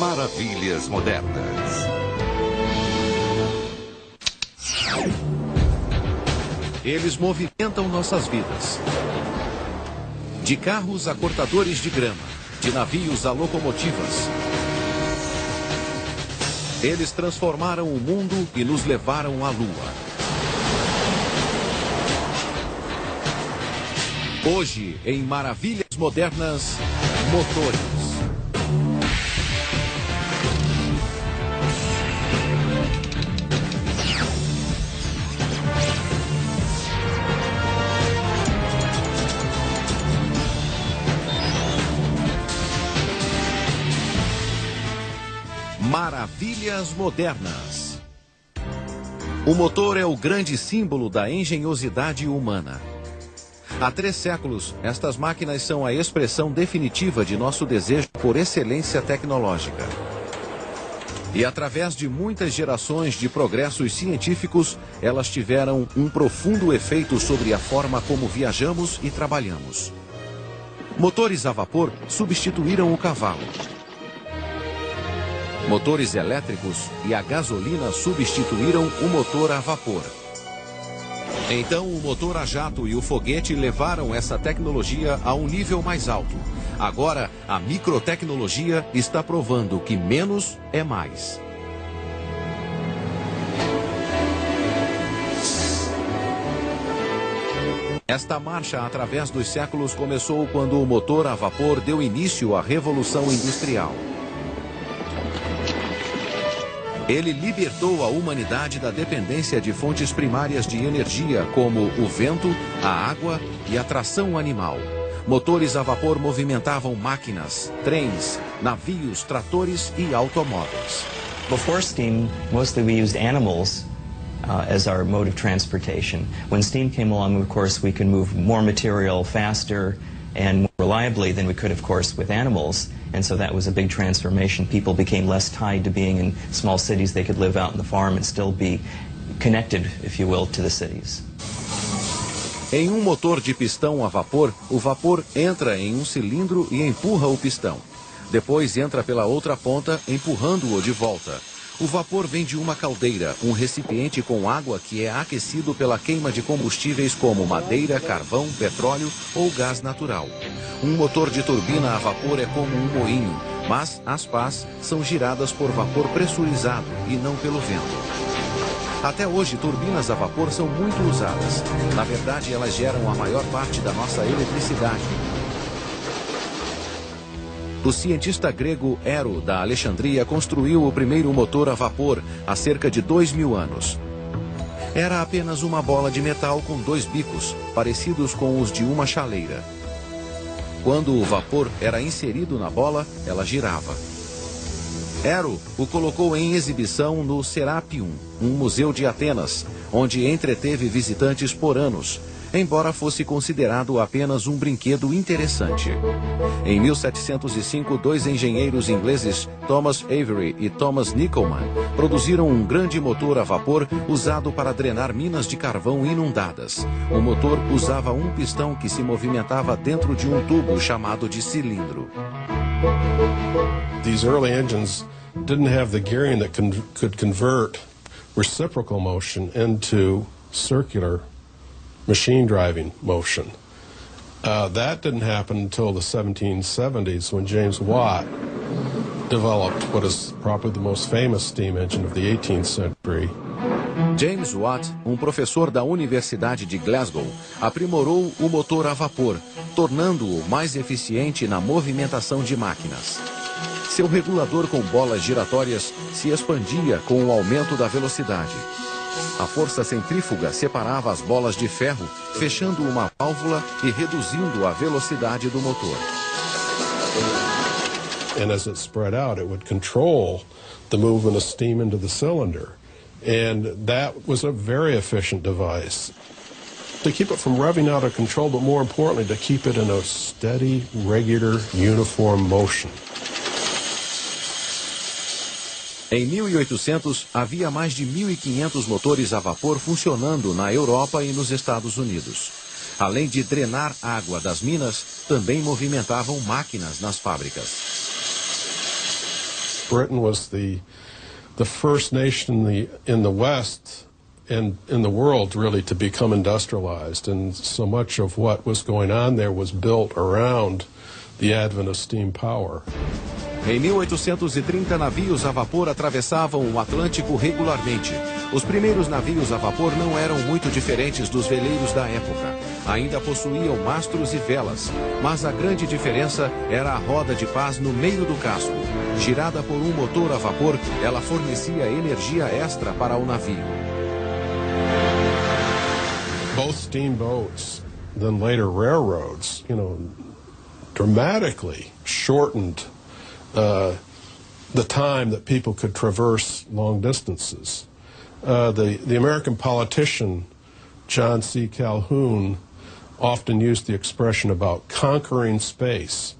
Maravilhas Modernas. Eles movimentam nossas vidas. De carros a cortadores de grama, de navios a locomotivas. Eles transformaram o mundo e nos levaram à Lua. Hoje, em Maravilhas Modernas, motores. Maravilhas Modernas. O motor é o grande símbolo da engenhosidade humana. Há 3 séculos, estas máquinas são a expressão definitiva de nosso desejo por excelência tecnológica. E através de muitas gerações de progressos científicos, elas tiveram um profundo efeito sobre a forma como viajamos e trabalhamos. Motores a vapor substituíram o cavalo. Motores elétricos e a gasolina substituíram o motor a vapor. Então, o motor a jato e o foguete levaram essa tecnologia a um nível mais alto. Agora, a microtecnologia está provando que menos é mais. Esta marcha através dos séculos começou quando o motor a vapor deu início à Revolução Industrial. Ele libertou a humanidade da dependência de fontes primárias de energia, como o vento, a água e a tração animal. Motores a vapor movimentavam máquinas, trens, navios, tratores e automóveis. Before steam, mostly we used animals as our mode of transportation. When steam came along, of course, we could move more material faster and more reliably than we could, of course, with animals. And so that was a big transformation. People became less tied to being in small cities. They could live out in the farm and still be connected, if you will, to the cities. Em um motor de pistão a vapor, o vapor entra em um cilindro e empurra o pistão. Depois entra pela outra ponta, empurrando-o de volta. O vapor vem de uma caldeira, um recipiente com água que é aquecido pela queima de combustíveis como madeira, carvão, petróleo ou gás natural. Um motor de turbina a vapor é como um moinho, mas as pás são giradas por vapor pressurizado e não pelo vento. Até hoje, turbinas a vapor são muito usadas. Na verdade, elas geram a maior parte da nossa eletricidade. O cientista grego Ero, da Alexandria, construiu o primeiro motor a vapor há cerca de 2000 anos. Era apenas uma bola de metal com 2 bicos, parecidos com os de uma chaleira. Quando o vapor era inserido na bola, ela girava. Ero o colocou em exibição no Serapeum, um museu de Atenas, onde entreteve visitantes por anos, embora fosse considerado apenas um brinquedo interessante. Em 1705, 2 engenheiros ingleses, Thomas Avery e Thomas Nicholman, produziram um grande motor a vapor usado para drenar minas de carvão inundadas. O motor usava um pistão que se movimentava dentro de um tubo chamado de cilindro. These early engines didn't have the gearing that could convert reciprocal motion into circular machine driving motion. That didn't happen until the 1770s when James Watt developed what is probably the most famous steam engine of the 18th century. James Watt, um professor da Universidade de Glasgow, aprimorou o motor a vapor, tornando-o mais eficiente na movimentação de máquinas. Seu regulador com bolas giratórias se expandia com o aumento da velocidade. A força centrífuga separava as bolas de ferro, fechando uma válvula e reduzindo a velocidade do motor. And as it spread out, it would control the movement of steam into the cylinder. And that was a very efficient device to keep it from revving out of control, but more importantly, to keep it in a steady, regular, uniform motion. Em 1800, havia mais de 1.500 motores a vapor funcionando na Europa e nos Estados Unidos. Além de drenar água das minas, também movimentavam máquinas nas fábricas. Britain was the first nation in the West and in the world really to become industrialized, and so much of what was going on there was built around the advent of steam power. Em 1830, navios a vapor atravessavam o Atlântico regularmente. Os primeiros navios a vapor não eram muito diferentes dos veleiros da época. Ainda possuíam mastros e velas, mas a grande diferença era a roda de pás no meio do casco. Girada por um motor a vapor, ela fornecia energia extra para o navio. Both steamboats, then later railroads, dramatically shortened the time that people could traverse long distances. The American politician John C. Calhoun often used the expression about conquering space.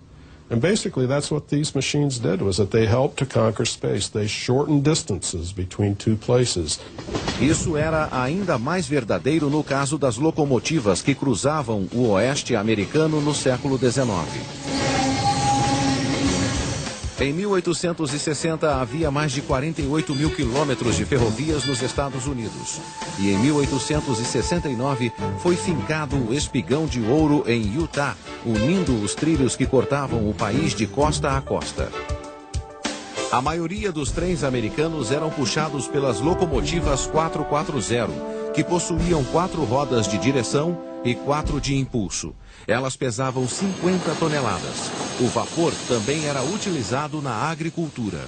And basically that's what these machines did, was that they helped to conquer space. They shortened distances between two places. Isso era ainda mais verdadeiro no caso das locomotivas que cruzavam o oeste americano no século XIX. Em 1860, havia mais de 48 mil quilômetros de ferrovias nos Estados Unidos. E em 1869, foi fincado o espigão de ouro em Utah, unindo os trilhos que cortavam o país de costa a costa. A maioria dos trens americanos eram puxados pelas locomotivas 440, que possuíam 4 rodas de direção e 4 de impulso. Elas pesavam 50 toneladas. O vapor também era utilizado na agricultura.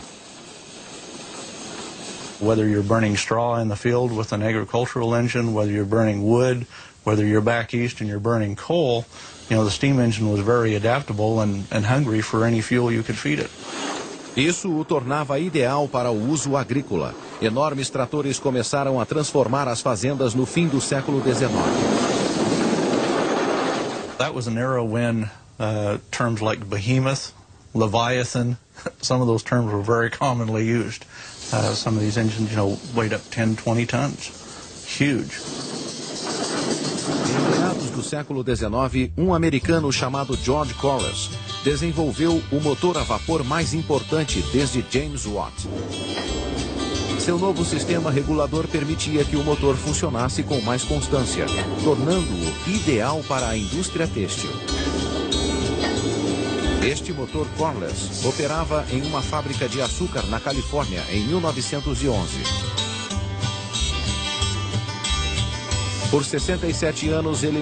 Whether you're burning straw in the field with an agricultural engine, whether you're burning wood, whether you're back east and you're burning coal, the steam engine was very adaptable and hungry for any fuel you could feed it. Isso o tornava ideal para o uso agrícola. Enormes tratores começaram a transformar as fazendas no fim do século XIX. That was an era when terms like behemoth, leviathan, some of those terms were very commonly used. Some of these engines, weighed up 10, 20 tons. Huge. Em meados do século XIX, um americano chamado George Corliss desenvolveu o motor a vapor mais importante desde James Watt. Seu novo sistema regulador permitia que o motor funcionasse com mais constância, tornando-o ideal para a indústria têxtil. Este motor Corliss operava em uma fábrica de açúcar na Califórnia em 1911. Por 67 anos, ele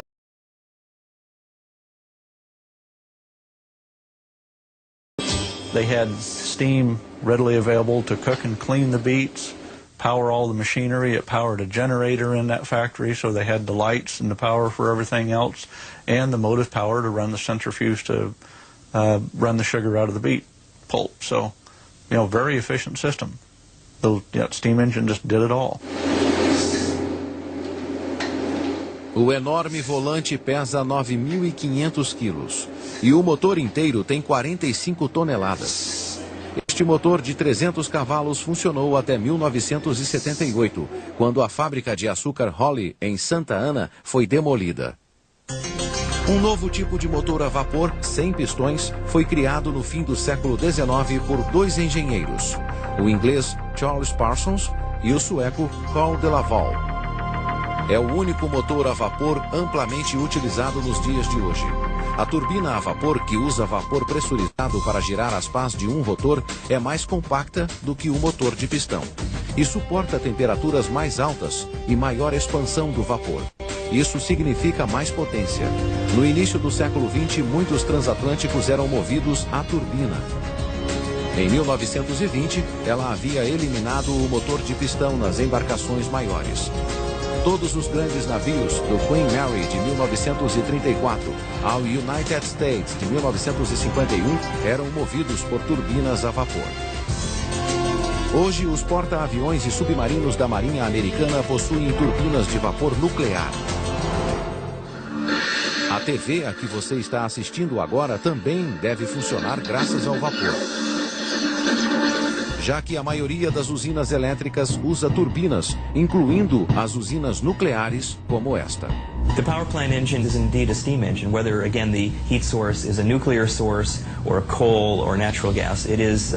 They had steam readily available to cook and clean the beets, power all the machinery. It powered a generator in that factory, so they had the lights and the power for everything else, and the motive power to run the centrifuge to run the sugar out of the beet pulp. So, very efficient system. The steam engine just did it all. O enorme volante pesa 9.500 quilos e o motor inteiro tem 45 toneladas. Este motor de 300 cavalos funcionou até 1978, quando a fábrica de açúcar Holly, em Santa Ana, foi demolida. Um novo tipo de motor a vapor, sem pistões, foi criado no fim do século XIX por 2 engenheiros, o inglês Charles Parsons e o sueco Carl de Laval. É o único motor a vapor amplamente utilizado nos dias de hoje. A turbina a vapor, que usa vapor pressurizado para girar as pás de um rotor, é mais compacta do que o motor de pistão e suporta temperaturas mais altas e maior expansão do vapor. Isso significa mais potência. No início do século XX, muitos transatlânticos eram movidos a turbina. Em 1920, ela havia eliminado o motor de pistão nas embarcações maiores. Todos os grandes navios, do Queen Mary de 1934 ao United States de 1951, eram movidos por turbinas a vapor. Hoje, os porta-aviões e submarinos da Marinha Americana possuem turbinas de vapor nuclear. A TV a que você está assistindo agora também deve funcionar graças ao vapor, já que a maioria das usinas elétricas usa turbinas, incluindo as usinas nucleares como esta. The power plant engine is indeed a steam engine, whether again the heat source is a nuclear source or a coal or natural gas. It is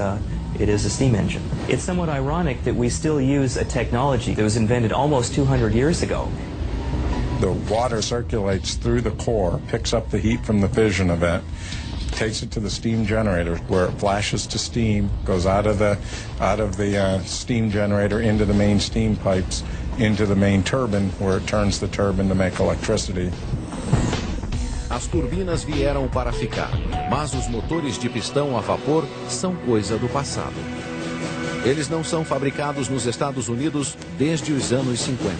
It is a steam engine. It's somewhat ironic that we still use a technology that was invented almost 200 years ago. The water circulates through the core, picks up the heat from the fission event, takes it to the steam generator where it flashes to steam, goes out of the steam generator into the main steam pipes, into the main turbine where it turns the turbine to make electricity. As turbinas vieram para ficar, mas os motores de pistão a vapor são coisa do passado. Eles não são fabricados nos Estados Unidos desde os anos 50.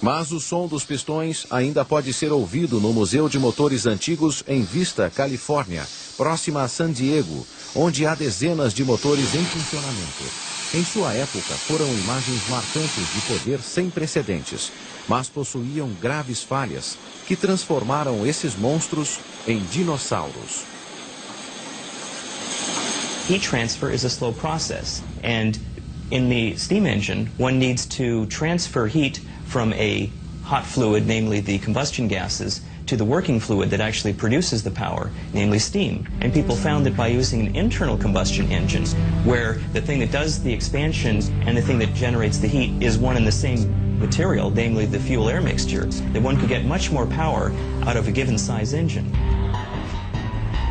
Mas o som dos pistões ainda pode ser ouvido no Museu de Motores Antigos em Vista, Califórnia, próxima a San Diego, onde há dezenas de motores em funcionamento. Em sua época, foram imagens marcantes de poder sem precedentes, mas possuíam graves falhas que transformaram esses monstros em dinossauros. Heat transfer is a slow process, and in the steam engine, one needs to transfer heat from a hot fluid, namely the combustion gases, to the working fluid that actually produces the power, namely steam. And people found that by using an internal combustion engine, where the thing that does the expansion and the thing that generates the heat is one and the same material, namely the fuel-air mixture, that one could get much more power out of a given size engine.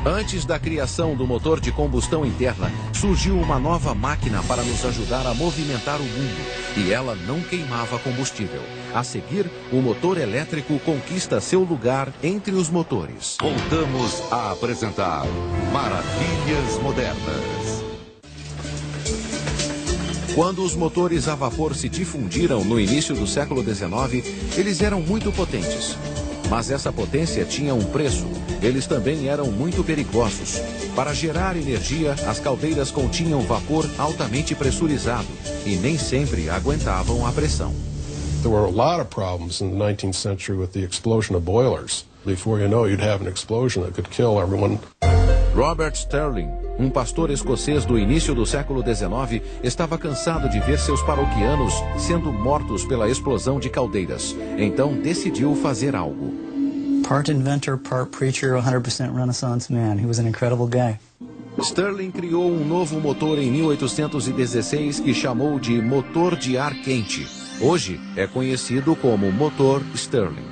Antes da criação do motor de combustão interna, surgiu uma nova máquina para nos ajudar a movimentar o mundo, e ela não queimava combustível. A seguir, o motor elétrico conquista seu lugar entre os motores. Voltamos a apresentar Maravilhas Modernas. Quando os motores a vapor se difundiram no início do século XIX, eles eram muito potentes. Mas essa potência tinha um preço. Eles também eram muito perigosos. Para gerar energia, as caldeiras continham vapor altamente pressurizado e nem sempre aguentavam a pressão. There were a lot of problems in the 19th century with the explosion of boilers. Before you know, you'd have an explosion that could kill everyone. Robert Sterling, um pastor escocês do início do século XIX, estava cansado de ver seus paroquianos sendo mortos pela explosão de caldeiras. Então decidiu fazer algo. Part inventor, part preacher, 100% Renaissance man. He was an incredible guy. Sterling criou um novo motor em 1816 que chamou de motor de ar quente. Hoje é conhecido como motor Stirling.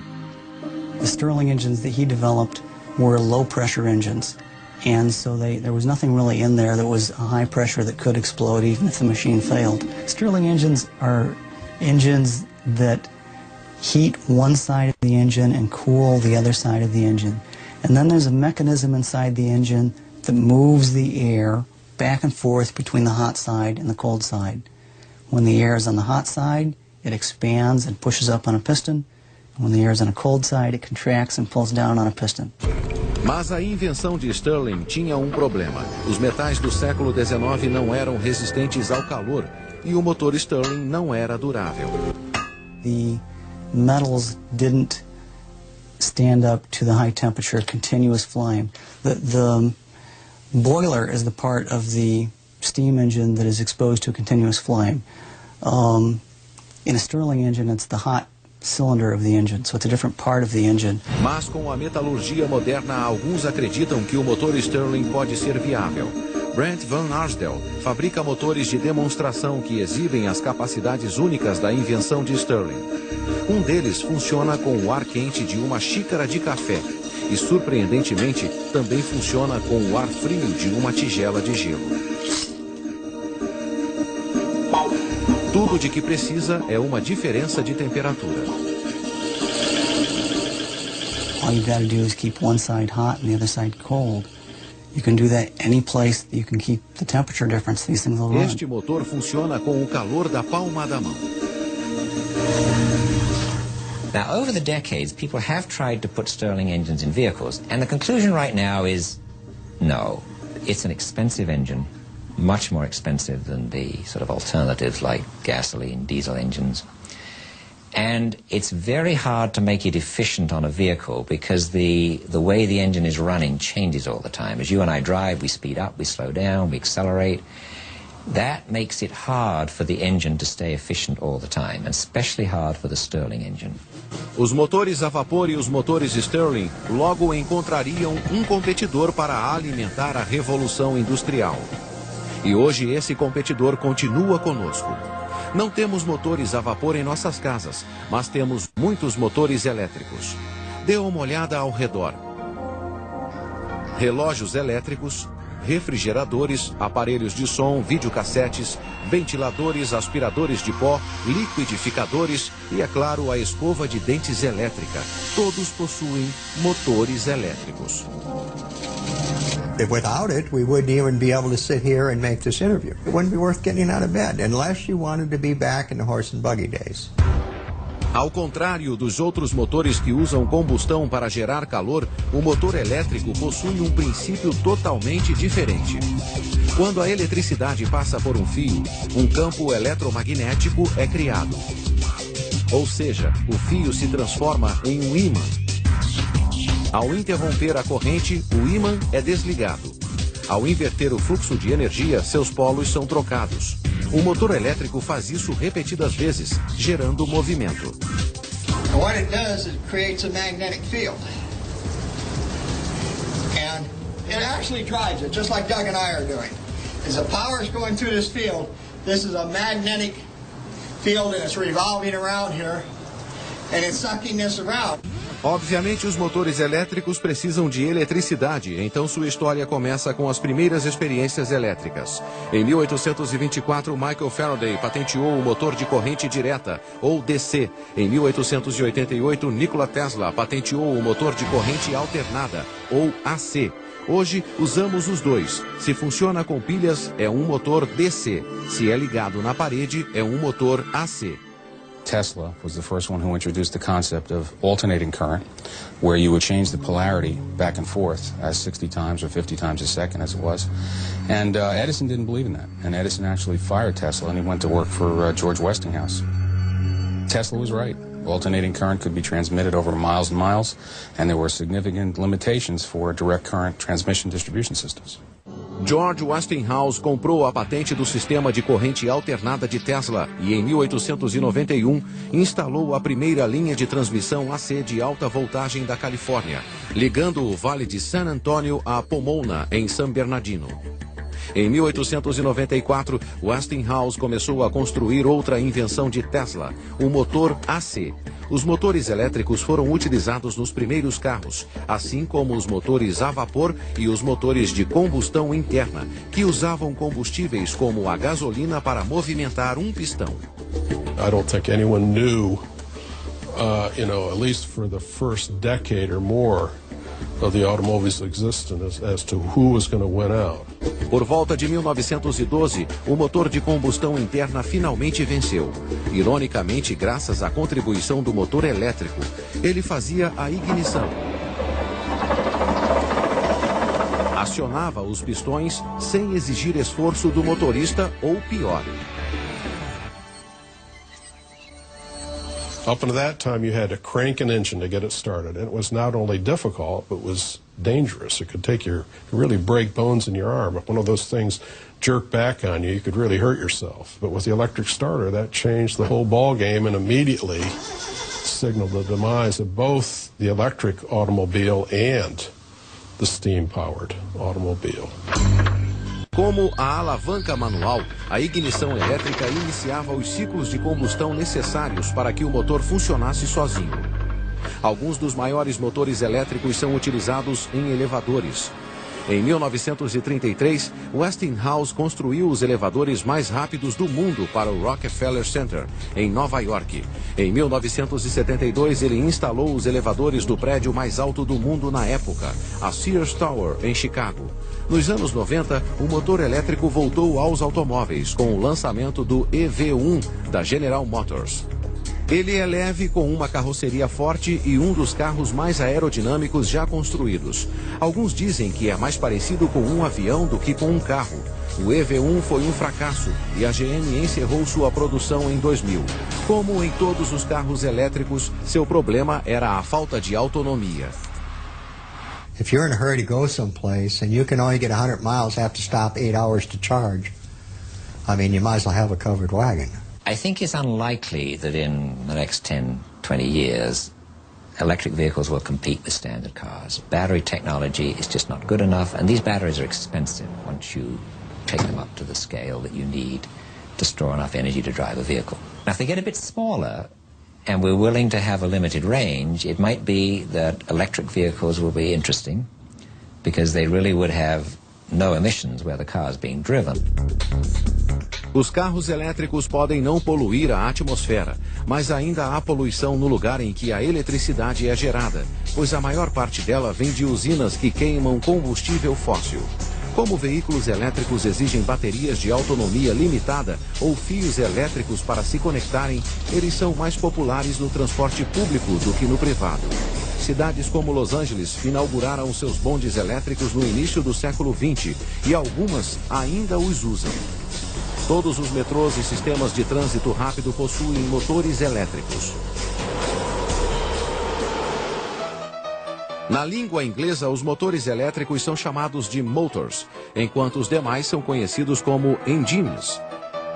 The Stirling engines that he developed were low-pressure engines. And so there was nothing really in there that was a high pressure that could explode even if the machine failed. Stirling engines are engines that heat one side of the engine and cool the other side of the engine. And then there's a mechanism inside the engine that moves the air back and forth between the hot side and the cold side. When the air is on the hot side, it expands and pushes up on a piston. And when the air is on a cold side, it contracts and pulls down on a piston. Mas a invenção de Stirling tinha um problema. Os metais do século XIX não eram resistentes ao calor e o motor Stirling não era durável. The metals didn't stand up to the high temperature continuous flame. The boiler is the part of the steam engine that is exposed to a continuous flame. In a Stirling engine, it's the hot cylinder of the engine, so it's a different part of the engine. Mas com a metalurgia moderna, alguns acreditam que o motor Stirling pode ser viável. Brent Van Arsdell fabrica motores de demonstração que exibem as capacidades únicas da invenção de Stirling. Um deles funciona com o ar quente de uma xícara de café e, surpreendentemente, também funciona com o ar frio de uma tigela de gelo. Tudo de que precisa é uma diferença de temperatura. All you've got to do is keep one side hot and the other side cold. You can do that any place that you can keep the temperature difference. These things will run. Este motor funciona com o calor da palma da mão. Now, over the decades, people have tried to put Stirling engines in vehicles, and the conclusion right now is no. It's an expensive engine, much more expensive than the sort of alternatives like gasoline, diesel engines. And it's very hard to make it efficient on a vehicle because the way the engine is running changes all the time. As you and I drive, we speed up, we slow down, we accelerate. That makes it hard for the engine to stay efficient all the time, and especially hard for the Stirling engine. Os motores a vapor e os motores Stirling logo encontrariam um competidor para alimentar a revolução industrial. E hoje esse competidor continua conosco. Não temos motores a vapor em nossas casas, mas temos muitos motores elétricos. Dê uma olhada ao redor. Relógios elétricos, refrigeradores, aparelhos de som, videocassetes, ventiladores, aspiradores de pó, liquidificadores e, é claro, a escova de dentes elétrica. Todos possuem motores elétricos. Without it, we wouldn't even be able to sit here and make this interview. It wouldn't be worth getting out of bed unless you wanted to be back in the horse and buggy days. Ao contrário dos outros motores que usam combustão para gerar calor, o motor elétrico possui um princípio totalmente diferente. Quando a eletricidade passa por um fio, um campo eletromagnético é criado. Ou seja, o fio se transforma em um ímã. Ao interromper a corrente, o ímã é desligado. Ao inverter o fluxo de energia, seus polos são trocados. O motor elétrico faz isso repetidas vezes, gerando movimento. What it does is it creates a magnetic field. And it actually drives it, just like Doug and I are doing. As the power is going through this field, this is a magnetic field and it's revolving around here, and it's sucking this around. Obviamente, os motores elétricos precisam de eletricidade, então sua história começa com as primeiras experiências elétricas. Em 1824, Michael Faraday patenteou o motor de corrente direta, ou DC. Em 1888, Nikola Tesla patenteou o motor de corrente alternada, ou AC. Hoje, usamos os dois. Se funciona com pilhas, é um motor DC. Se é ligado na parede, é um motor AC. Tesla was the first one who introduced the concept of alternating current, where you would change the polarity back and forth as 60 times or 50 times a second as it was. And Edison didn't believe in that. And Edison actually fired Tesla and he went to work for George Westinghouse. Tesla was right. Alternating current could be transmitted over miles and miles, and there were significant limitations for direct current transmission distribution systems. George Westinghouse comprou a patente do sistema de corrente alternada de Tesla e, em 1891, instalou a primeira linha de transmissão AC de alta voltagem da Califórnia, ligando o Vale de San Antonio a Pomona, em San Bernardino. Em 1894, Westinghouse começou a construir outra invenção de Tesla, o motor AC. Os motores elétricos foram utilizados nos primeiros carros, assim como os motores a vapor e os motores de combustão interna, que usavam combustíveis como a gasolina para movimentar um pistão. I don't think anyone knew, at least for the first decade or more of the automobile's existence as to who was going to win out. Por volta de 1912, o motor de combustão interna finalmente venceu. Ironicamente, graças à contribuição do motor elétrico, ele fazia a ignição. Acionava os pistões sem exigir esforço do motorista ou pior. Up until that time, you had to crank an engine to get it started. And it was not only difficult, but was dangerous. It could really break bones in your arm. If one of those things jerked back on you, you could really hurt yourself. But with the electric starter, that changed the whole ball game and immediately signaled the demise of both the electric automobile and the steam-powered automobile. Como a alavanca manual, a ignição elétrica iniciava os ciclos de combustão necessários para que o motor funcionasse sozinho. Alguns dos maiores motores elétricos são utilizados em elevadores. Em 1933, Westinghouse construiu os elevadores mais rápidos do mundo para o Rockefeller Center, em Nova York. Em 1972, ele instalou os elevadores do prédio mais alto do mundo na época, a Sears Tower, em Chicago. Nos anos 90, o motor elétrico voltou aos automóveis com o lançamento do EV1 da General Motors. Ele é leve, com uma carroceria forte e um dos carros mais aerodinâmicos já construídos. Alguns dizem que é mais parecido com um avião do que com um carro. O EV1 foi um fracasso e a GM encerrou sua produção em 2000. Como em todos os carros elétricos, seu problema era a falta de autonomia. If you're in a hurry to go someplace and you can only get 100 miles, have to stop 8 hours to charge, I mean, you might as well have a covered wagon. I think it's unlikely that in the next 10, 20 years, electric vehicles will compete with standard cars. Battery technology is just not good enough, and these batteries are expensive once you take them up to the scale that you need to store enough energy to drive a vehicle. Now, if they get a bit smaller, and we're willing to have a limited range, it might be that electric vehicles will be interesting, because they really would have no emissions where the car is being driven. Os carros elétricos podem não poluir a atmosfera, mas ainda há poluição no lugar em que a eletricidade é gerada, pois a maior parte dela vem de usinas que queimam combustível fóssil. Como veículos elétricos exigem baterias de autonomia limitada ou fios elétricos para se conectarem, eles são mais populares no transporte público do que no privado. Cidades como Los Angeles inauguraram seus bondes elétricos no início do século XX e algumas ainda os usam. Todos os metrôs e sistemas de trânsito rápido possuem motores elétricos. Na língua inglesa, os motores elétricos são chamados de motors, enquanto os demais são conhecidos como engines.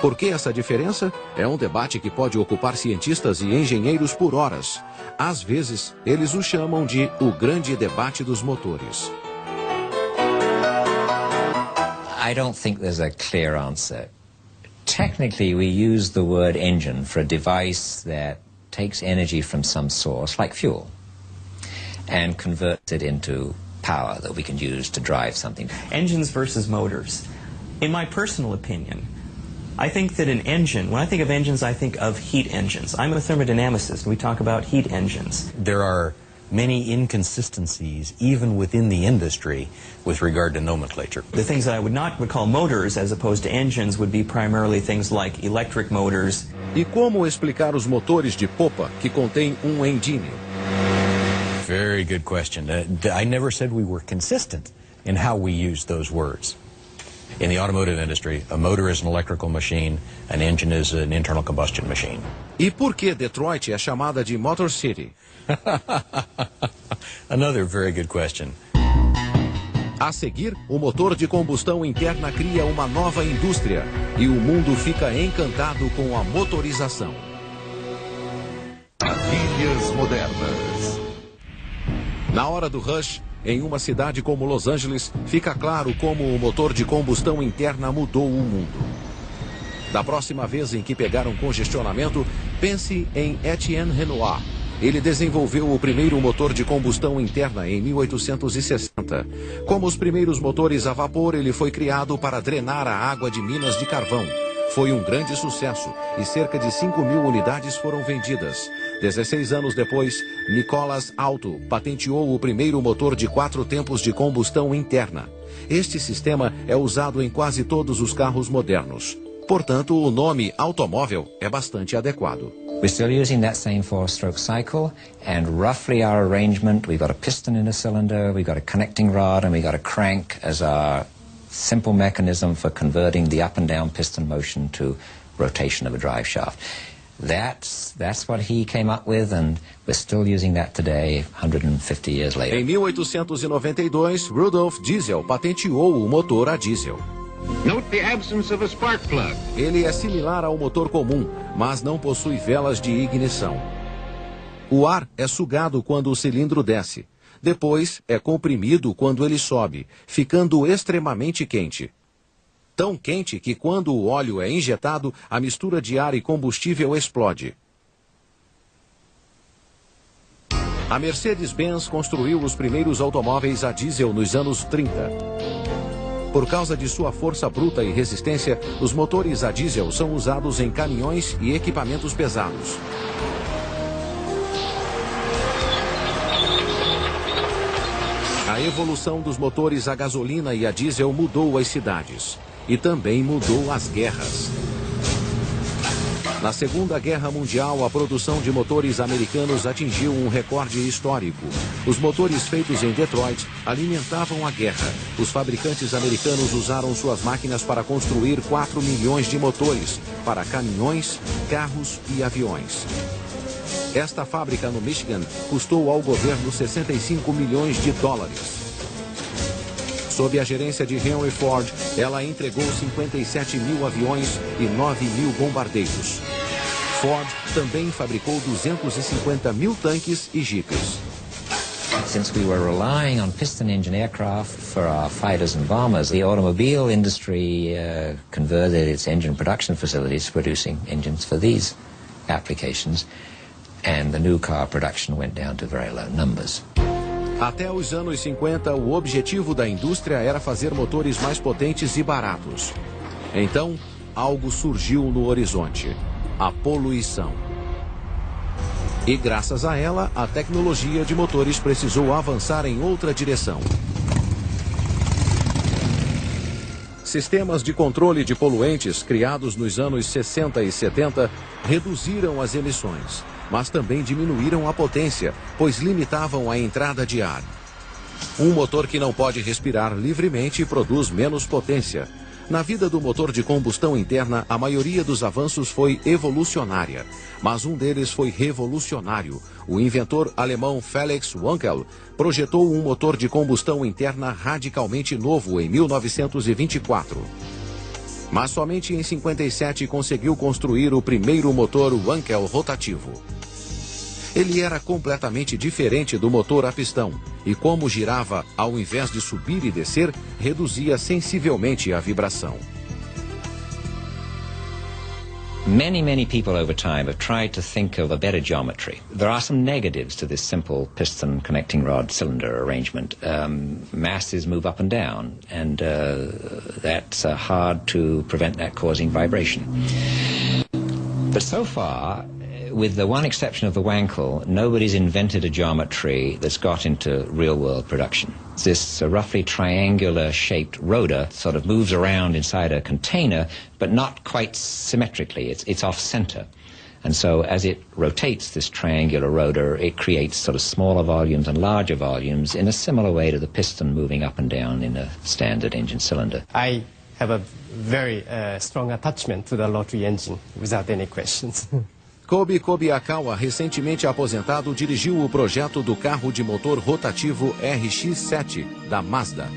Por que essa diferença? É um debate que pode ocupar cientistas e engenheiros por horas. Às vezes, eles o chamam de o grande debate dos motores. I don't think there's a clear answer. Technically, we use the word engine for a device that takes energy from some source, like fuel, and converts it into power that we can use to drive something. Engines versus motors. In my personal opinion, I think that an engine, when I think of engines, I think of heat engines. I'm a thermodynamicist. We talk about heat engines. There are many inconsistencies even within the industry with regard to nomenclature. The things that I would call motors as opposed to engines would be primarily things like electric motors. E como explicar os motores de popa que contêm engine? Very good question. I never said we were consistent in how we use those words. In the automotive industry, a motor is an electrical machine, an engine is an internal combustion machine. E por que Detroit é chamada de Motor City? Another very good question. A seguir, o motor de combustão interna cria uma nova indústria e o mundo fica encantado com a motorização. Maravilhas modernas. Na hora do rush, em uma cidade como Los Angeles, fica claro como o motor de combustão interna mudou o mundo. Da próxima vez em que pegar um congestionamento, pense em Etienne Renoir. Ele desenvolveu o primeiro motor de combustão interna em 1860. Como os primeiros motores a vapor, ele foi criado para drenar a água de minas de carvão. Foi um grande sucesso e cerca de 5.000 unidades foram vendidas. 16 anos depois, Nicholas Auto patenteou o primeiro motor de 4 tempos de combustão interna. Este sistema é usado em quase todos os carros modernos. Portanto, o nome automóvel é bastante adequado. We're still using that same 4-stroke cycle, and roughly our arrangement, we've got a piston in a cylinder, we've got a connecting rod, and we've got a crank as our simple mechanism for converting the up and down piston motion to rotation of a drive shaft. That's what he came up with, and we're still using that today, 150 years later. Em 1892, Rudolf Diesel patenteou o motor a diesel. Note the absence of a spark plug. Ele é similar ao motor comum, mas não possui velas de ignição. O ar é sugado quando o cilindro desce. Depois, é comprimido quando ele sobe, ficando extremamente quente. Tão quente que quando o óleo é injetado, a mistura de ar e combustível explode. A Mercedes-Benz construiu os primeiros automóveis a diesel nos anos 30. Por causa de sua força bruta e resistência, os motores a diesel são usados em caminhões e equipamentos pesados. A evolução dos motores a gasolina e a diesel mudou as cidades. E também mudou as guerras. Na Segunda Guerra Mundial, a produção de motores americanos atingiu um recorde histórico. Os motores feitos em Detroit alimentavam a guerra. Os fabricantes americanos usaram suas máquinas para construir 4 milhões de motores para caminhões, carros e aviões. Esta fábrica no Michigan custou ao governo 65 milhões de dólares. Sob a gerência de Henry Ford, ela entregou 57 mil aviões e 9 mil bombardeiros. Ford também fabricou 250 mil tanques e jipes. Since we were relying on piston engine aircraft for our fighters and bombers, the automobile industry converted its engine production facilities to producing engines for these applications, and the new car production went down to very low numbers. Até os anos 50, o objetivo da indústria era fazer motores mais potentes e baratos. Então, algo surgiu no horizonte: a poluição. E graças a ela, a tecnologia de motores precisou avançar em outra direção. Sistemas de controle de poluentes criados nos anos 60 e 70 reduziram as emissões, mas também diminuíram a potência, pois limitavam a entrada de ar. Um motor que não pode respirar livremente produz menos potência. Na vida do motor de combustão interna, a maioria dos avanços foi evolucionária, mas um deles foi revolucionário. O inventor alemão Felix Wankel projetou um motor de combustão interna radicalmente novo em 1924. Mas somente em 57 conseguiu construir o primeiro motor Wankel rotativo. Ele era completamente diferente do motor a pistão, e como girava, ao invés de subir e descer, reduzia sensivelmente a vibração. Many people over time have tried to think of a better geometry. There are some negatives to this simple piston connecting rod cylinder arrangement. Masses move up and down, and that's hard to prevent that causing vibration. But so far, with the one exception of the Wankel, nobody's invented a geometry that's got into real-world production. This roughly triangular-shaped rotor sort of moves around inside a container, but not quite symmetrically. It's off-center. And so as it rotates this triangular rotor, it creates sort of smaller volumes and larger volumes in a similar way to the piston moving up and down in a standard engine cylinder. I have a very strong attachment to the rotary engine, without any questions. Kobi Kobayakawa, recentemente aposentado, dirigiu o projeto do carro de motor rotativo RX-7 da Mazda.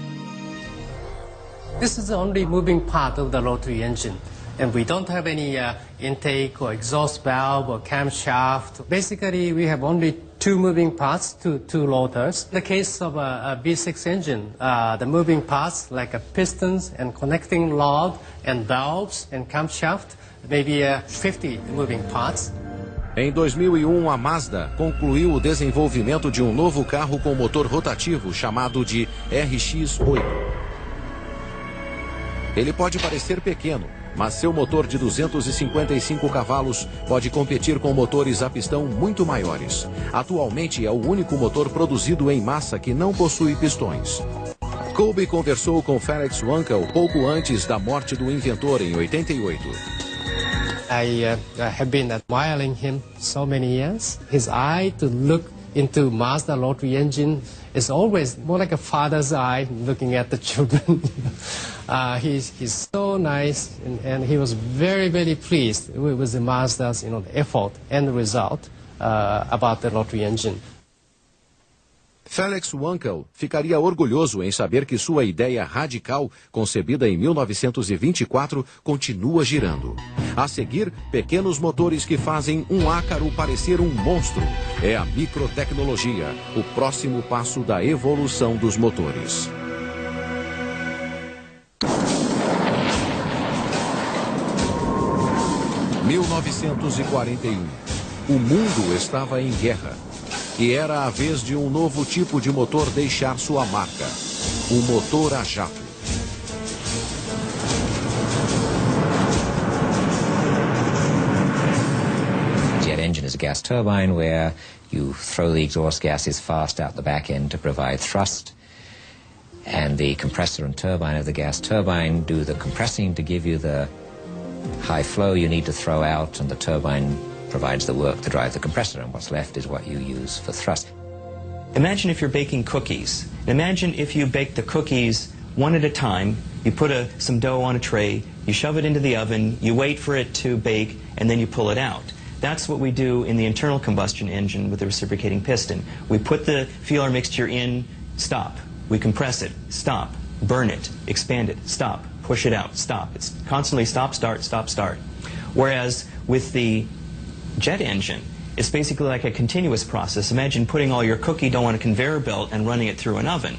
This is the only moving part of the rotary engine, and we don't have any intake or exhaust valve or camshaft. Basically, we have only two moving parts, two rotors. In the case of a V6 engine, the moving parts like pistons and connecting rod and valves and camshaft, maybe 50 moving parts. Em 2001, a Mazda concluiu o desenvolvimento de um novo carro com motor rotativo chamado de RX-8. Ele pode parecer pequeno, mas seu motor de 255 cavalos pode competir com motores a pistão muito maiores. Atualmente é o único motor produzido em massa que não possui pistões. Kobi conversou com Felix Wankel pouco antes da morte do inventor em 88. I have been admiring him so many years. His eye to look into Mazda rotary engine is always more like a father's eye looking at the children. He's so nice, and he was very pleased with the Mazda's the effort and the result about the rotary engine. Felix Wankel ficaria orgulhoso em saber que sua ideia radical, concebida em 1924, continua girando. A seguir, pequenos motores que fazem um ácaro parecer um monstro. É a microtecnologia, o próximo passo da evolução dos motores. Em 1941, o mundo estava em guerra. E era a vez de um novo tipo de motor deixar sua marca: o motor a jato. Jet engine is a gas turbine where you throw the exhaust gases fast out the back end to provide thrust, and the compressor and turbine of the gas turbine do the compressing to give you the high flow you need to throw out, and the turbine provides the work to drive the compressor, and what's left is what you use for thrust. Imagine if you're baking cookies. Imagine if you bake the cookies one at a time. You put some dough on a tray, you shove it into the oven, you wait for it to bake, and then you pull it out. That's what we do in the internal combustion engine with the reciprocating piston. We put the fuel mixture in, stop. We compress it, stop. burn it, expand it, stop, push it out, stop. It's constantly stop, start, stop, start. Whereas with the jet engine, it's basically like a continuous process. Imagine putting all your cookie dough on a conveyor belt and running it through an oven.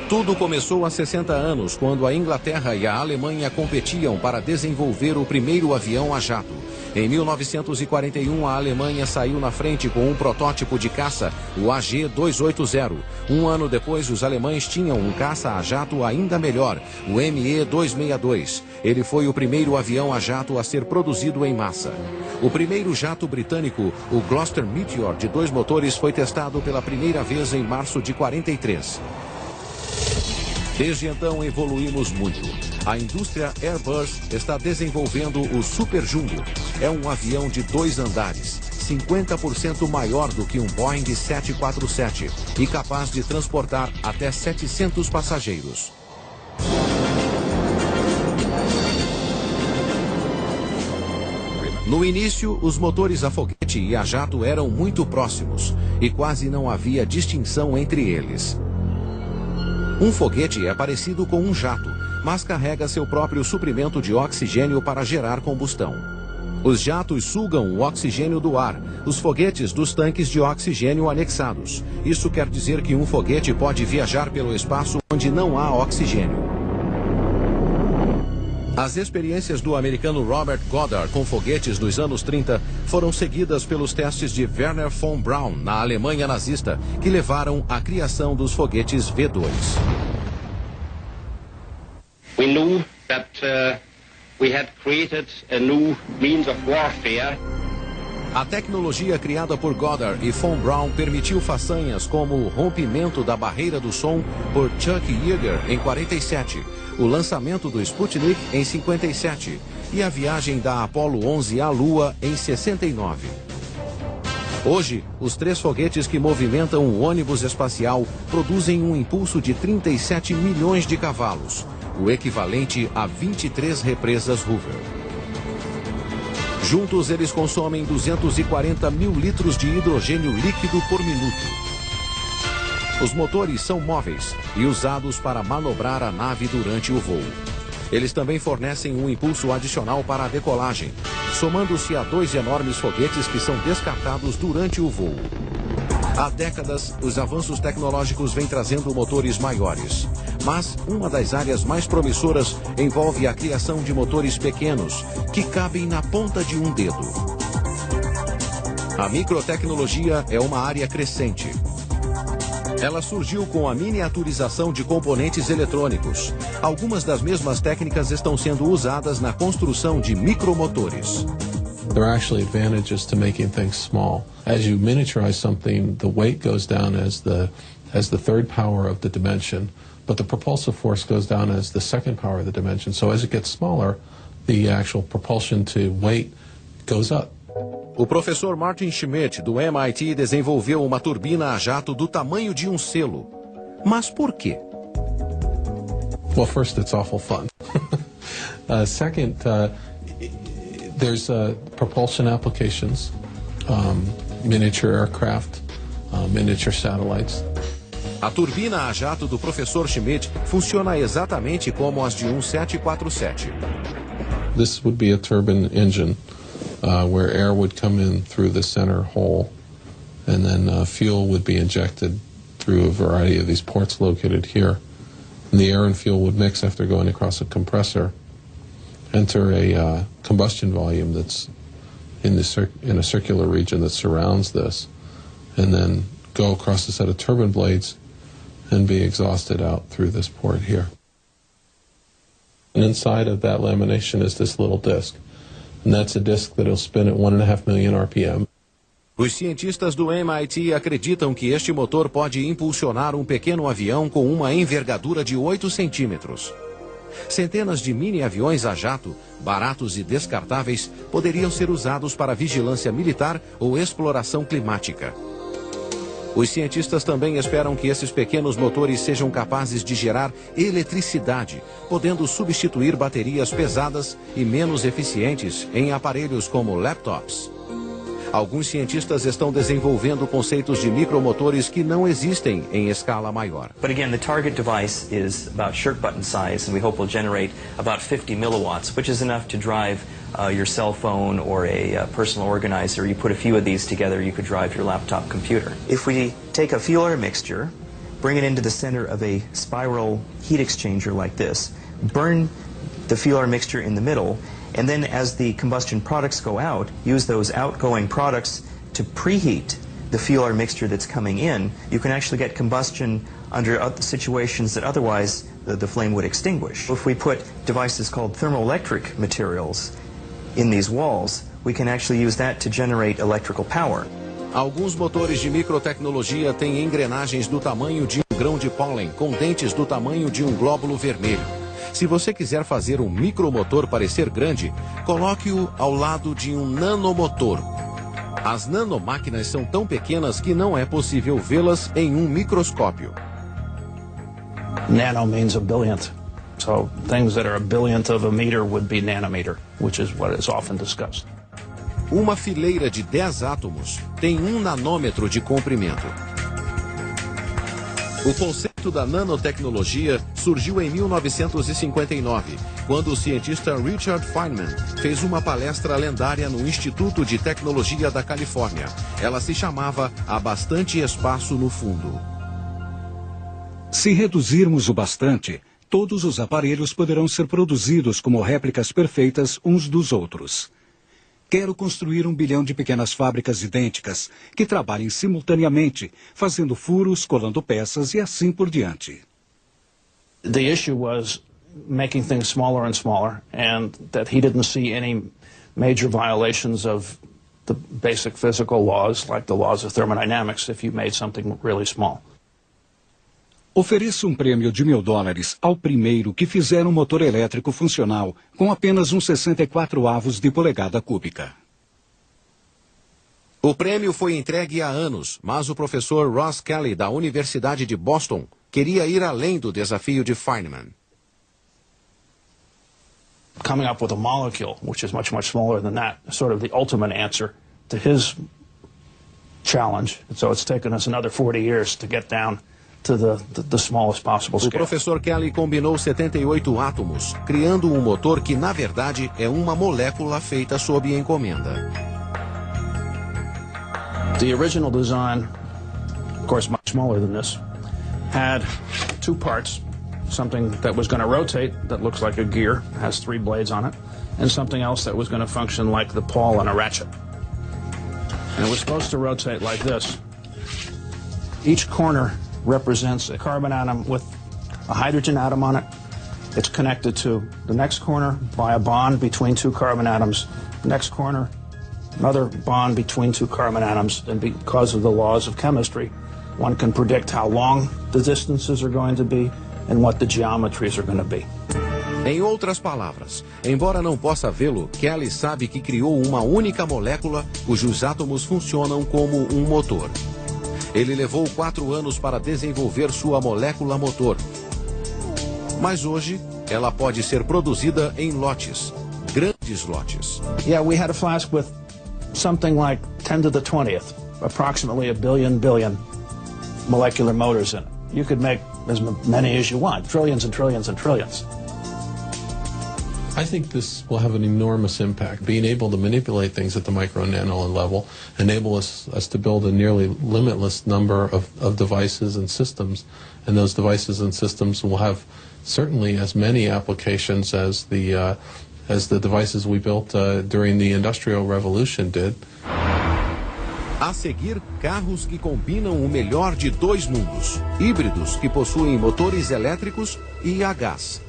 Tudo começou há 60 anos, quando a Inglaterra e a Alemanha competiam para desenvolver o primeiro avião a jato. Em 1941, a Alemanha saiu na frente com um protótipo de caça, o AG-280. Um ano depois, os alemães tinham um caça a jato ainda melhor, o ME-262. Ele foi o primeiro avião a jato a ser produzido em massa. O primeiro jato britânico, o Gloster Meteor, de 2 motores, foi testado pela primeira vez em março de 43. Desde então evoluímos muito. A indústria Airbus está desenvolvendo o Super Jumbo. É um avião de 2 andares, 50% maior do que um Boeing 747 e capaz de transportar até 700 passageiros. No início, os motores a foguete e a jato eram muito próximos e quase não havia distinção entre eles. Um foguete é parecido com um jato, mas carrega seu próprio suprimento de oxigênio para gerar combustão. Os jatos sugam o oxigênio do ar, os foguetes dos tanques de oxigênio anexados. Isso quer dizer que um foguete pode viajar pelo espaço onde não há oxigênio. As experiências do americano Robert Goddard com foguetes nos anos 30 foram seguidas pelos testes de Werner von Braun na Alemanha nazista, que levaram à criação dos foguetes V-2. We knew that we had created a new means of warfare. A tecnologia criada por Goddard e von Braun permitiu façanhas como o rompimento da barreira do som por Chuck Yeager em 47, o lançamento do Sputnik em 57 e a viagem da Apollo 11 à Lua em 69. Hoje, os 3 foguetes que movimentam o ônibus espacial produzem um impulso de 37 milhões de cavalos, o equivalente a 23 represas Hoover. Juntos, eles consomem 240 mil litros de hidrogênio líquido por minuto. Os motores são móveis e usados para manobrar a nave durante o voo. Eles também fornecem um impulso adicional para a decolagem, somando-se a 2 enormes foguetes que são descartados durante o voo. Há décadas, os avanços tecnológicos vêm trazendo motores maiores. Mas uma das áreas mais promissoras envolve a criação de motores pequenos, que cabem na ponta de um dedo. A microtecnologia é uma área crescente. Ela surgiu com a miniaturização de componentes eletrônicos. Algumas das mesmas técnicas estão sendo usadas na construção de micromotores. There are actually advantages to making things small. As you miniaturize something, the weight goes down as the third power of the dimension, but the propulsive force goes down as the second power of the dimension. So as it gets smaller, the actual propulsion to weight goes up. O professor Martin Schmidt, do MIT, desenvolveu uma turbina a jato do tamanho de um selo. Mas por quê? Well, first, it's awful fun. Second, there's propulsion applications, miniature aircraft, miniature satellites. A turbina a jato do professor Schmidt funciona exatamente como as de um 747. This would be a turbine engine where air would come in through the center hole, and then fuel would be injected through a variety of these ports located here. And the air and fuel would mix after going across a compressor, enter a combustion volume that's in a circular region that surrounds this, and then go across a set of turbine blades and be exhausted out through this port here. And inside of that lamination is this little disc, and that's a disc that'll spin at 1.5 million RPM. Os cientistas do MIT acreditam que este motor pode impulsionar um pequeno avião com uma envergadura de 8 centímetros. Centenas de mini-aviões a jato, baratos e descartáveis, poderiam ser usados para vigilância militar ou exploração climática. Os cientistas também esperam que esses pequenos motores sejam capazes de gerar eletricidade, podendo substituir baterias pesadas e menos eficientes em aparelhos como laptops. Alguns cientistas estão desenvolvendo conceitos de micromotores que não existem em escala maior. But again, the target device is about shirt button size, and we hope will generate about 50 milliwatts, which is enough to drive your cell phone or a personal organizer. You put a few of these together, you could drive your laptop computer. If we take a fuel air mixture, bring it into the center of a spiral heat exchanger like this, burn the fuel air mixture in the middle, and then as the combustion products go out, use those outgoing products to preheat the fuel air mixture that's coming in, you can actually get combustion under situations that otherwise the flame would extinguish. If we put devices called thermoelectric materials in these walls, we can actually use that to generate electrical power. Alguns motores de microtecnologia têm engrenagens do tamanho de um grão de pólen, com dentes do tamanho de um glóbulo vermelho. Se você quiser fazer um micromotor parecer grande, coloque-o ao lado de um nanomotor. As nanomáquinas são tão pequenas que não é possível vê-las em um microscópio. Nano means a billionth. So things that are a billionth of a meter would be nanometer, which is what is often discussed. Uma fileira de 10 átomos tem 1 nanômetro de comprimento. O conceito da nanotecnologia surgiu em 1959, quando o cientista Richard Feynman fez uma palestra lendária no Instituto de Tecnologia da Califórnia. Ela se chamava Há Bastante Espaço no Fundo. Se reduzirmos o bastante, todos os aparelhos poderão ser produzidos como réplicas perfeitas uns dos outros. Quero construir 1 bilhão de pequenas fábricas idênticas que trabalhem simultaneamente, fazendo furos, colando peças e assim por diante. The issue was making things smaller and smaller, and that he didn't see any major violations of the basic physical laws, like the laws of thermodynamics, if you made something really small. Ofereço um prêmio de $1000 ao primeiro que fizer um motor elétrico funcional com apenas 64 de polegada cúbica. O prêmio foi entregue há anos, mas o professor Ross Kelly, da Universidade de Boston, queria ir além do desafio de Feynman. Coming up with a molecule, which is much, much smaller than that, is sort of the ultimate answer to his challenge. So it's taken us another 40 years to get down to the smallest possible scale. O professor Kelly combinou 78 átomos, criando um motor que, na verdade, é uma molécula feita sob encomenda. The original design, of course much smaller than this, had 2 parts. Something that was going to rotate, that looks like a gear, has 3 blades on it, and something else that was going to function like the pawl on a ratchet. And it was supposed to rotate like this. Each corner represents a carbon atom with a hydrogen atom on it. It's connected to the next corner by a bond between 2 carbon atoms. Next corner, another bond between 2 carbon atoms. And because of the laws of chemistry, one can predict how long the distances are going to be and what the geometries are going to be. Em outras palavras, embora não possa vê-lo, Kelly sabe que criou uma única molécula cujos átomos funcionam como um motor. Ele levou 4 anos para desenvolver sua molécula motor. Mas hoje, ela pode ser produzida em lotes, grandes lotes. Yeah, we had a flask with something like 10 to the 20th, approximately a billion molecular motors in it. You could make as many as you want, trillions and trillions and trillions. I think this will have an enormous impact. Being able to manipulate things at the micro and nano level enable us to build a nearly limitless number of devices and systems, and those devices and systems will have certainly as many applications as the devices we built during the Industrial Revolution did. A seguir, carros que combinam o melhor de 2 mundos, híbridos que possuem motores elétricos e a gás.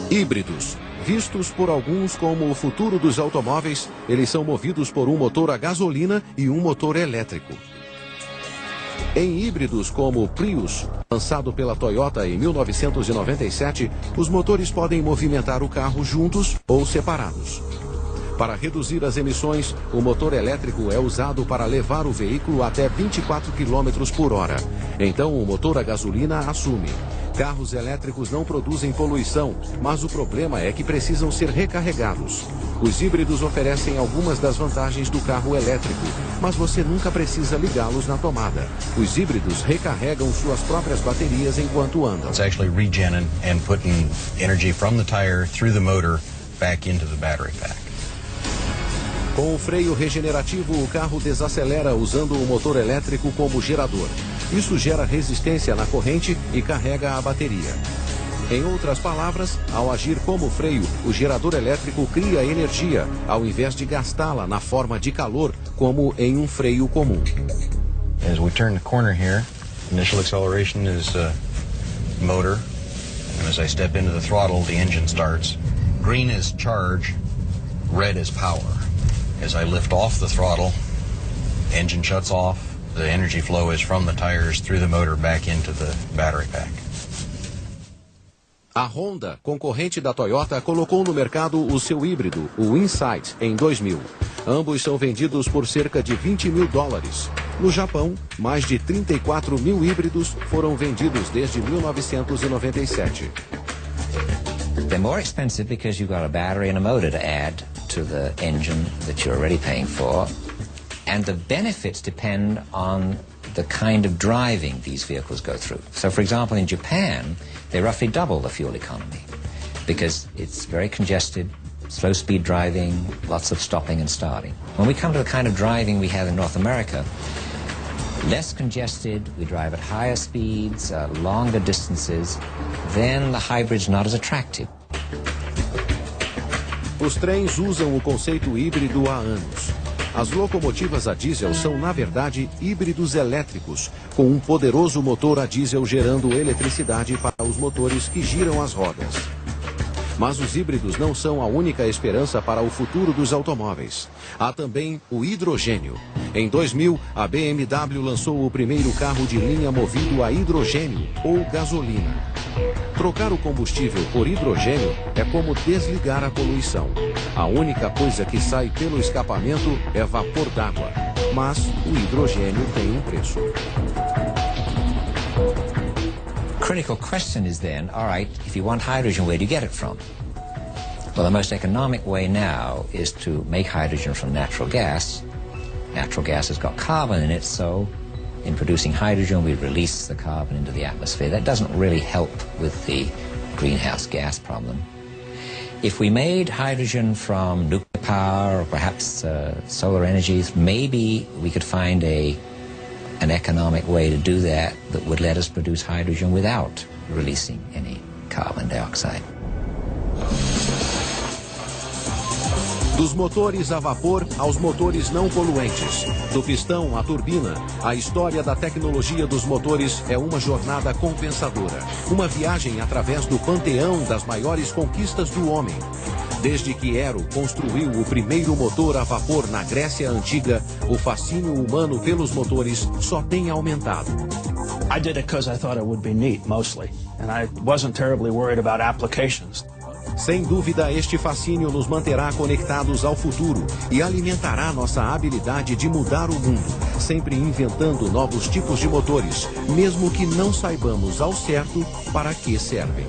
Híbridos, vistos por alguns como o futuro dos automóveis, eles são movidos por um motor a gasolina e um motor elétrico. Em híbridos como o Prius, lançado pela Toyota em 1997, os motores podem movimentar o carro juntos ou separados. Para reduzir as emissões, o motor elétrico é usado para levar o veículo até 24 km por hora. Então o motor a gasolina assume. Carros elétricos não produzem poluição, mas o problema é que precisam ser recarregados. Os híbridos oferecem algumas das vantagens do carro elétrico, mas você nunca precisa ligá-los na tomada. Os híbridos recarregam suas próprias baterias enquanto andam. It's actually regenerating and putting energy from the tire through the motor back into the battery pack. Com o freio regenerativo, o carro desacelera usando o motor elétrico como gerador. Isso gera resistência na corrente e carrega a bateria. Em outras palavras, ao agir como freio, o gerador elétrico cria energia, ao invés de gastá-la na forma de calor, como em um freio comum. As we turn the corner here, initial acceleration is motor, and as I step into the throttle, the engine starts. Green is charge, red is power. As I lift off the throttle, engine shuts off. The energy flow is from the tires through the motor back into the battery pack. A Honda, concorrente da Toyota, colocou no mercado o seu híbrido, o Insight, em 2000. Ambos são vendidos por cerca de $20 mil. No Japão, mais de 34 mil híbridos foram vendidos desde 1997. They're more expensive because you've got a battery and a motor to add to the engine that you're already paying for. And the benefits depend on the kind of driving these vehicles go through. So, for example, in Japan, they roughly double the fuel economy because it's very congested, slow-speed driving, lots of stopping and starting. When we come to the kind of driving we have in North America, less congested, we drive at higher speeds, longer distances, then the hybrid's not as attractive. Os trens usam o conceito híbrido há anos. As locomotivas a diesel são, na verdade, híbridos elétricos, com um poderoso motor a diesel gerando eletricidade para os motores que giram as rodas. Mas os híbridos não são a única esperança para o futuro dos automóveis. Há também o hidrogênio. Em 2000, a BMW lançou o primeiro carro de linha movido a hidrogênio ou gasolina. Trocar o combustível por hidrogênio é como desligar a poluição. A única coisa que sai pelo escapamento é vapor d'água. Mas o hidrogênio tem um preço. Critical question is then, all right, if you want hydrogen, where do you get it from? Well, the most economic way now is to make hydrogen from natural gas. Natural gas has got carbon in it, so in producing hydrogen, we release the carbon into the atmosphere. That doesn't really help with the greenhouse gas problem. If we made hydrogen from nuclear power or perhaps solar energy, maybe we could find an economic way to do that would let us produce hydrogen without releasing any carbon dioxide. Dos motores a vapor aos motores não poluentes. Do pistão à turbina, a história da tecnologia dos motores é uma jornada compensadora. Uma viagem através do panteão das maiores conquistas do homem. Desde que Aero construiu o primeiro motor a vapor na Grécia Antiga, o fascínio humano pelos motores só tem aumentado. I did it because I thought it would be neat, mostly, and I wasn't terribly worried about applications. Sem dúvida, este fascínio nos manterá conectados ao futuro e alimentará nossa habilidade de mudar o mundo, sempre inventando novos tipos de motores, mesmo que não saibamos ao certo para que servem.